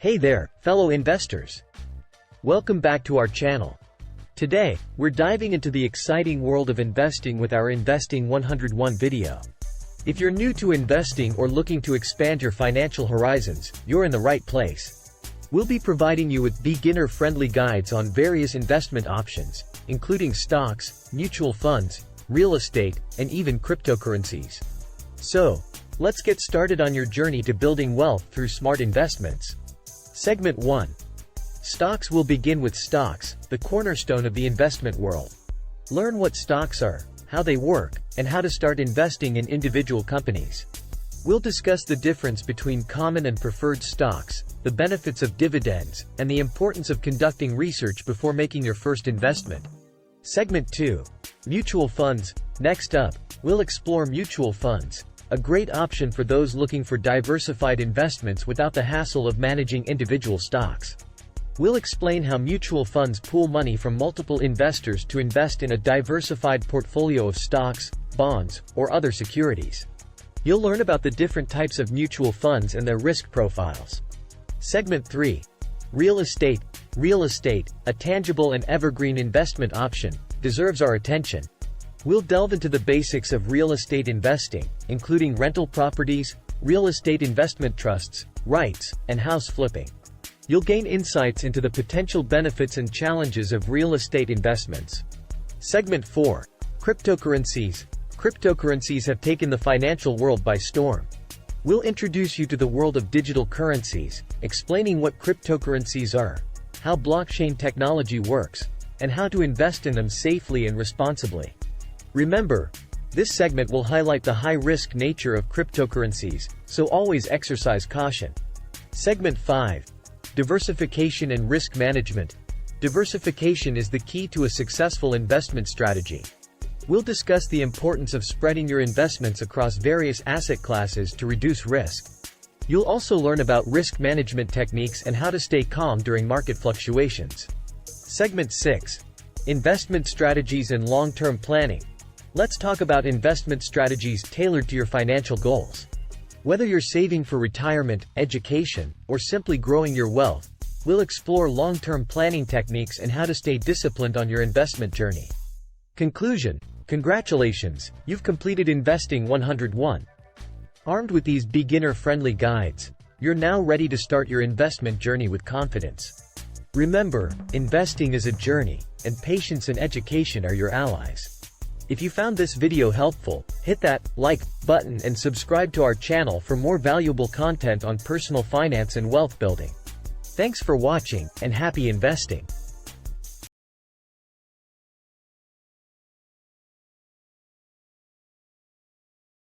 Hey there, fellow investors. Welcome back to our channel. Today, we're diving into the exciting world of investing with our Investing 101 video. If you're new to investing or looking to expand your financial horizons, you're in the right place. We'll be providing you with beginner-friendly guides on various investment options, including stocks, mutual funds, real estate, and even cryptocurrencies. So, let's get started on your journey to building wealth through smart investments. Segment 1. Stocks. Will begin with stocks, the cornerstone of the investment world. Learn what stocks are, how they work, and how to start investing in individual companies. We'll discuss the difference between common and preferred stocks, the benefits of dividends, and the importance of conducting research before making your first investment. Segment 2. Mutual funds. Next up, we'll explore mutual funds, a great option for those looking for diversified investments without the hassle of managing individual stocks. We'll explain how mutual funds pool money from multiple investors to invest in a diversified portfolio of stocks, bonds, or other securities. You'll learn about the different types of mutual funds and their risk profiles. Segment 3. Real estate. Real estate, a tangible and evergreen investment option, deserves our attention. We'll delve into the basics of real estate investing, including rental properties, real estate investment trusts, REITs, and house flipping. You'll gain insights into the potential benefits and challenges of real estate investments. Segment 4. Cryptocurrencies. Cryptocurrencies have taken the financial world by storm. We'll introduce you to the world of digital currencies, explaining what cryptocurrencies are, how blockchain technology works, and how to invest in them safely and responsibly. Remember, this segment will highlight the high-risk nature of cryptocurrencies, so always exercise caution. Segment 5. Diversification and risk management. Diversification is the key to a successful investment strategy. We'll discuss the importance of spreading your investments across various asset classes to reduce risk. You'll also learn about risk management techniques and how to stay calm during market fluctuations. Segment 6. Investment strategies and long-term planning. Let's talk about investment strategies tailored to your financial goals. Whether you're saving for retirement, education, or simply growing your wealth, we'll explore long-term planning techniques and how to stay disciplined on your investment journey. Conclusion. Congratulations, you've completed Investing 101. Armed with these beginner-friendly guides, you're now ready to start your investment journey with confidence. Remember, investing is a journey, and patience and education are your allies. If you found this video helpful, hit that like button and subscribe to our channel for more valuable content on personal finance and wealth building. Thanks for watching, and happy investing.